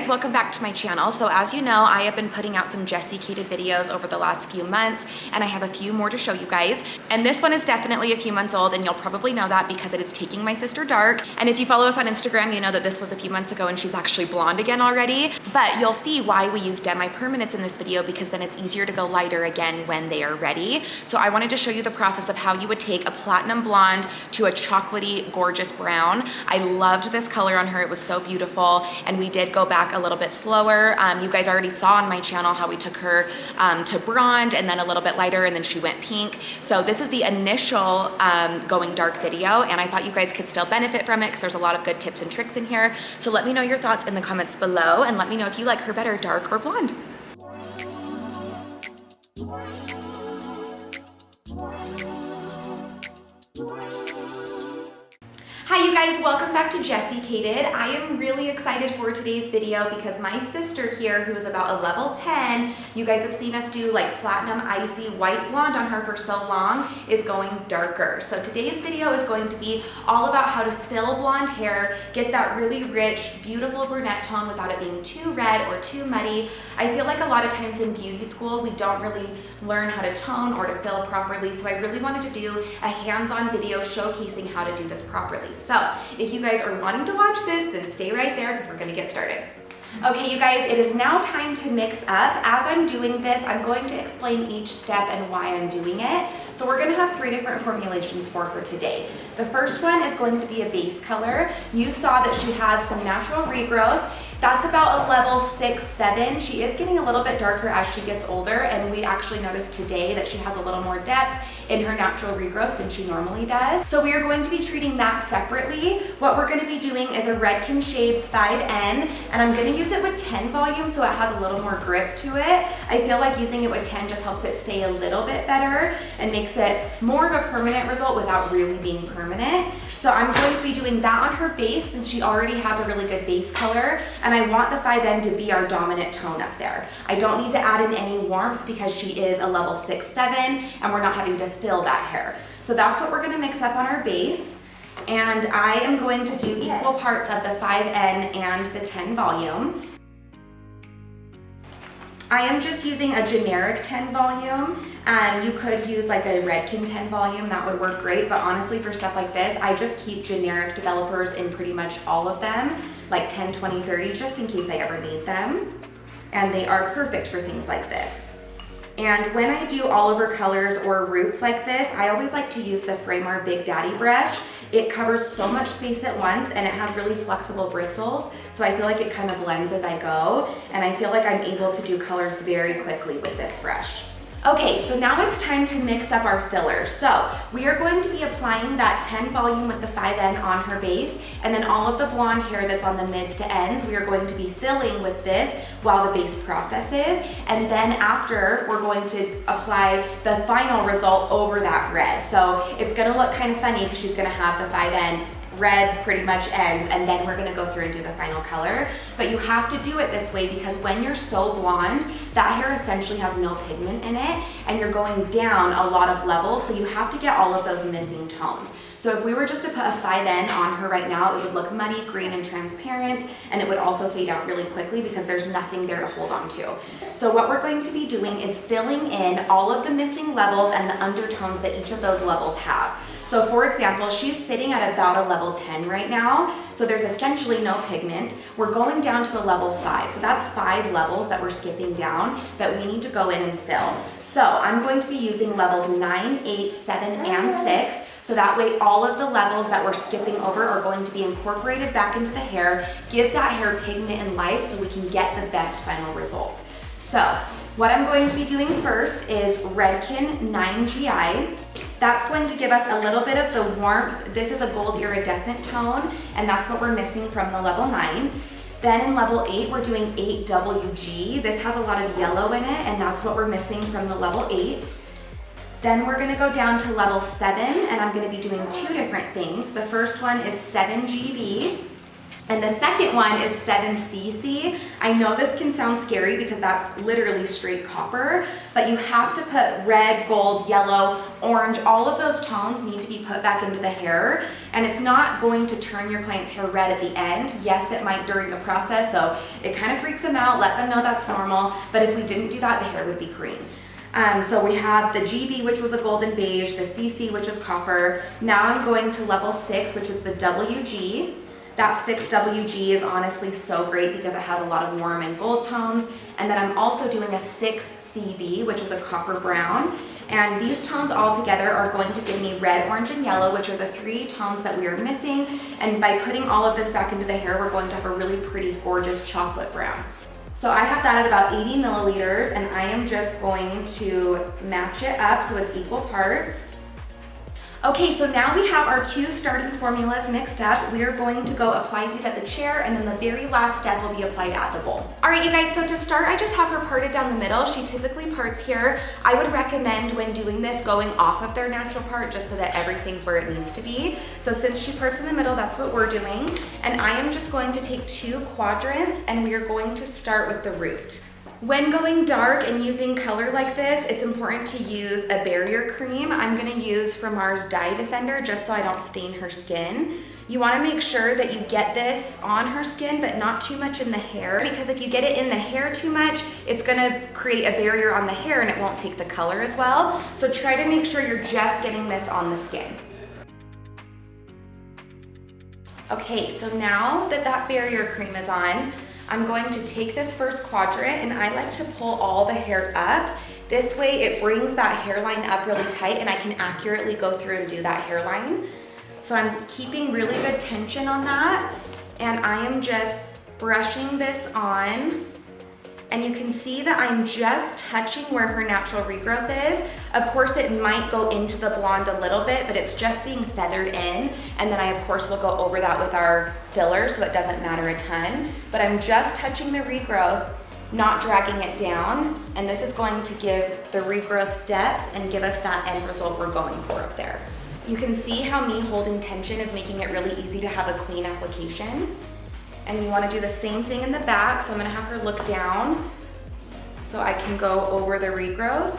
Welcome back to my channel. So as you know, I have been putting out some Jessicated videos over the last few months, and I have a few more to show you guys. And this one is definitely a few months old, and you'll probably know that because it is taking my sister dark. And if you follow us on Instagram, you know that this was a few months ago and she's actually blonde again already. But you'll see why we use demi-permanents in this video, because then it's easier to go lighter again when they are ready. So I wanted to show you the process of how you would take a platinum blonde to a chocolatey, gorgeous brown. I loved this color on her. It was so beautiful. And we did go back a little bit slower. You guys already saw on my channel how we took her to blonde and then a little bit lighter, and then she went pink. So this is the initial going dark video, and I thought you guys could still benefit from it because there's a lot of good tips and tricks in here. So let me know your thoughts in the comments below, and let me know if you like her better dark or blonde. Hi you guys, welcome back to Jessicated. I am really excited for today's video because my sister here, who is about a level 10, you guys have seen us do like platinum icy white blonde on her for so long, is going darker. So today's video is going to be all about how to fill blonde hair, get that really rich, beautiful brunette tone without it being too red or too muddy. I feel like a lot of times in beauty school, we don't really learn how to tone or to fill properly. So I really wanted to do a hands-on video showcasing how to do this properly. So if you guys are wanting to watch this, then stay right there because we're gonna get started. Okay, you guys, it is now time to mix up. As I'm doing this, I'm going to explain each step and why I'm doing it. So we're gonna have 3 different formulations for her today. The first one is going to be a base color. You saw that she has some natural regrowth. That's about a level 6, 7. She is getting a little bit darker as she gets older, and we actually noticed today that she has a little more depth in her natural regrowth than she normally does. So we are going to be treating that separately. What we're gonna be doing is a Redken Shades 5N, and I'm gonna use it with 10 volume so it has a little more grip to it. I feel like using it with 10 just helps it stay a little bit better and makes it more of a permanent result without really being permanent. So I'm going to be doing that on her base since she already has a really good base color, and I want the 5N to be our dominant tone up there. I don't need to add in any warmth because she is a level 6, 7, and we're not having to fill that hair. So that's what we're gonna mix up on our base. And I am going to do equal parts of the 5N and the 10 volume. I am just using a generic 10 volume. You could use like a Redken 10 volume, that would work great, but honestly for stuff like this, I just keep generic developers in pretty much all of them, like 10, 20, 30, just in case I ever need them. And they are perfect for things like this. And when I do all over colors or roots like this, I always like to use the Framar Big Daddy brush. It covers so much space at once, and it has really flexible bristles, so I feel like it kind of blends as I go, and I feel like I'm able to do colors very quickly with this brush. Okay, so now it's time to mix up our filler. So we are going to be applying that 10 volume with the 5N on her base, and then all of the blonde hair that's on the mids to ends, we are going to be filling with this while the base processes, and then after, we're going to apply the final result over that red. So it's gonna look kind of funny because she's gonna have the 5N red pretty much ends, and then we're gonna go through and do the final color. But you have to do it this way because when you're so blonde, that hair essentially has no pigment in it, and you're going down a lot of levels, so you have to get all of those missing tones. So if we were just to put a 5N on her right now, it would look muddy, green, and transparent, and it would also fade out really quickly because there's nothing there to hold on to. So what we're going to be doing is filling in all of the missing levels and the undertones that each of those levels have. So for example, she's sitting at about a level 10 right now, so there's essentially no pigment. We're going down to a level 5, so that's 5 levels that we're skipping down that we need to go in and fill. So I'm going to be using levels 9, 8, 7, and 6, so that way all of the levels that we're skipping over are going to be incorporated back into the hair, give that hair pigment and life so we can get the best final result. So what I'm going to be doing first is Redken 9GI. That's going to give us a little bit of the warmth. This is a gold iridescent tone, and that's what we're missing from the level 9. Then in level 8, we're doing 8WG. This has a lot of yellow in it, and that's what we're missing from the level 8. Then we're gonna go down to level 7, and I'm gonna be doing 2 different things. The first one is 7GB, and the second one is 7cc. I know this can sound scary because that's literally straight copper, but you have to put red, gold, yellow, orange, all of those tones need to be put back into the hair, and it's not going to turn your client's hair red at the end. Yes, it might during the process, so it kind of freaks them out. Let them know that's normal, but if we didn't do that, the hair would be cream. So we have the GB, which was a golden beige, the CC, which is copper. Now I'm going to level 6, which is the WG. That 6WG is honestly so great because it has a lot of warm and gold tones. And then I'm also doing a 6CB, which is a copper brown. And these tones all together are going to give me red, orange, and yellow, which are the 3 tones that we are missing. And by putting all of this back into the hair, we're going to have a really pretty, gorgeous chocolate brown. So I have that at about 80 milliliters, and I am just going to match it up so it's equal parts. Okay, so now we have our 2 starting formulas mixed up. We are going to go apply these at the chair, and then the very last step will be applied at the bowl. All right, you guys, so to start, I just have her parted down the middle. She typically parts here. I would recommend when doing this going off of their natural part just so that everything's where it needs to be. So since she parts in the middle, that's what we're doing. And I am just going to take 2 quadrants, and we are going to start with the root. When going dark and using color like this, it's important to use a barrier cream. I'm gonna use from Mars Dye Defender just so I don't stain her skin. You wanna make sure that you get this on her skin, but not too much in the hair, because if you get it in the hair too much, it's gonna create a barrier on the hair and it won't take the color as well. So try to make sure you're just getting this on the skin. Okay, so now that that barrier cream is on, I'm going to take this first quadrant, and I like to pull all the hair up. This way it brings that hairline up really tight and I can accurately go through and do that hairline. So I'm keeping really good tension on that, and I am just brushing this on. And you can see that I'm just touching where her natural regrowth is. Of course, it might go into the blonde a little bit, but it's just being feathered in. And then I, of course, will go over that with our filler, so it doesn't matter a ton. But I'm just touching the regrowth, not dragging it down. And this is going to give the regrowth depth and give us that end result we're going for up there. You can see how me holding tension is making it really easy to have a clean application. And you wanna do the same thing in the back, so I'm gonna have her look down so I can go over the regrowth.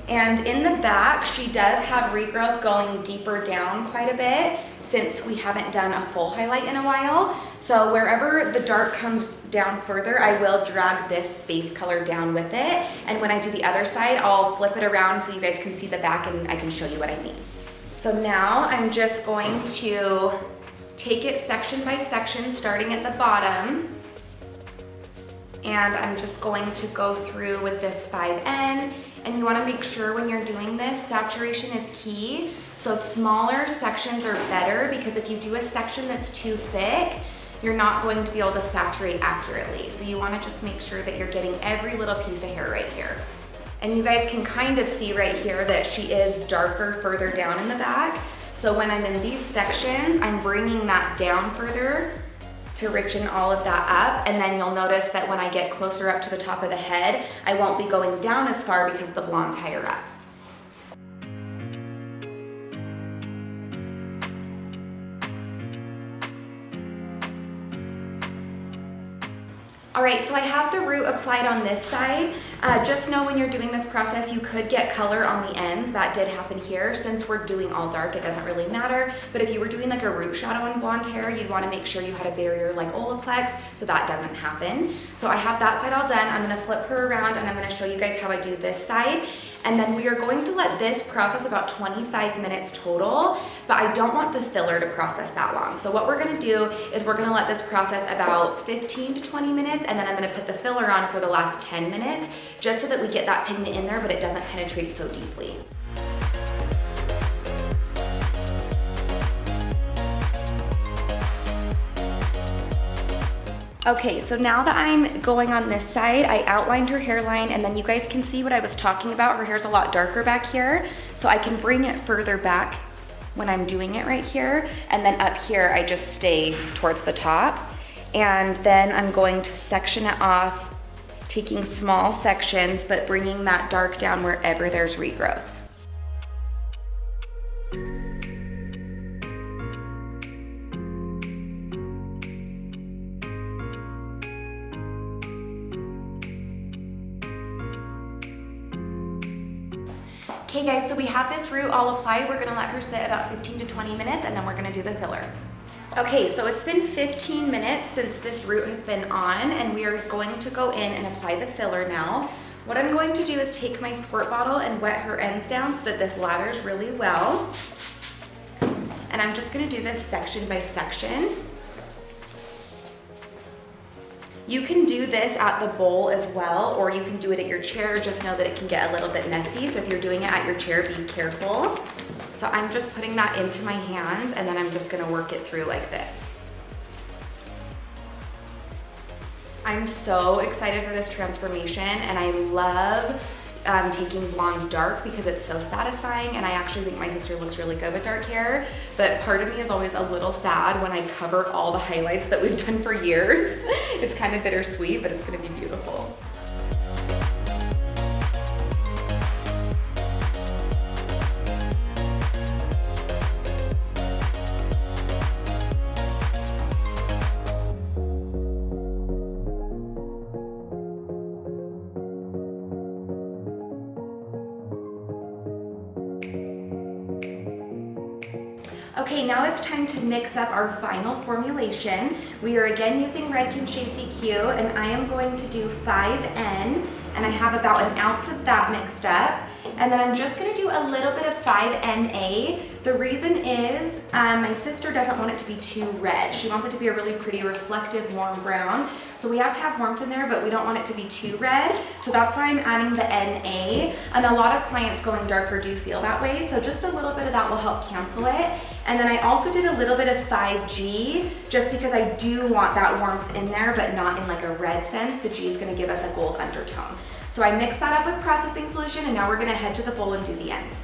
And in the back, she does have regrowth going deeper down quite a bit since we haven't done a full highlight in a while. So wherever the dark comes down further, I will drag this base color down with it. And when I do the other side, I'll flip it around so you guys can see the back and I can show you what I mean. So now I'm just going to take it section by section, starting at the bottom. And I'm just going to go through with this 5N. And you wanna make sure when you're doing this, saturation is key. So smaller sections are better, because if you do a section that's too thick, you're not going to be able to saturate accurately. So you wanna just make sure that you're getting every little piece of hair right here. And you guys can kind of see right here that she is darker further down in the back. So when I'm in these sections, I'm bringing that down further to richen all of that up. And then you'll notice that when I get closer up to the top of the head, I won't be going down as far because the blonde's higher up. All right, so I have the root applied on this side. Just know when you're doing this process, you could get color on the ends. That did happen here. Since we're doing all dark, it doesn't really matter. But if you were doing like a root shadow on blonde hair, you'd wanna make sure you had a barrier like Olaplex so that doesn't happen. So I have that side all done. I'm gonna flip her around and I'm gonna show you guys how I do this side. And then we are going to let this process about 25 minutes total, but I don't want the filler to process that long. So what we're gonna do is we're gonna let this process about 15 to 20 minutes, and then I'm gonna put the filler on for the last 10 minutes, just so that we get that pigment in there, but it doesn't penetrate so deeply. Okay, so now that I'm going on this side, I outlined her hairline, and then you guys can see what I was talking about. Her hair's a lot darker back here, so I can bring it further back when I'm doing it right here. And then up here, I just stay towards the top. And then I'm going to section it off, taking small sections, but bringing that dark down wherever there's regrowth. Okay guys, so we have this root all applied. We're gonna let her sit about 15 to 20 minutes and then we're gonna do the filler. Okay, so it's been 15 minutes since this root has been on, and we are going to go in and apply the filler now. What I'm going to do is take my squirt bottle and wet her ends down so that this lathers really well. And I'm just gonna do this section by section. You can do this at the bowl as well, or you can do it at your chair. Just know that it can get a little bit messy. So if you're doing it at your chair, be careful. So I'm just putting that into my hands, and then I'm just gonna work it through like this. I'm so excited for this transformation, and I love taking blondes dark because it's so satisfying, and I actually think my sister looks really good with dark hair, but part of me is always a little sad when I cover all the highlights that we've done for years. It's kind of bittersweet, but it's gonna be beautiful. Okay, now it's time to mix up our final formulation. We are again using Redken Shades EQ, and I am going to do 5N, and I have about an ounce of that mixed up. And then I'm just gonna do a little bit of 5NA. The reason is my sister doesn't want it to be too red. She wants it to be a really pretty, reflective, warm brown. So we have to have warmth in there, but we don't want it to be too red. So that's why I'm adding the NA. And a lot of clients going darker do feel that way. So just a little bit of that will help cancel it. And then I also did a little bit of 5G, just because I do want that warmth in there, but not in like a red sense. The G is gonna give us a gold undertone. So I mixed that up with processing solution, and now we're gonna head to the bowl and do the ends.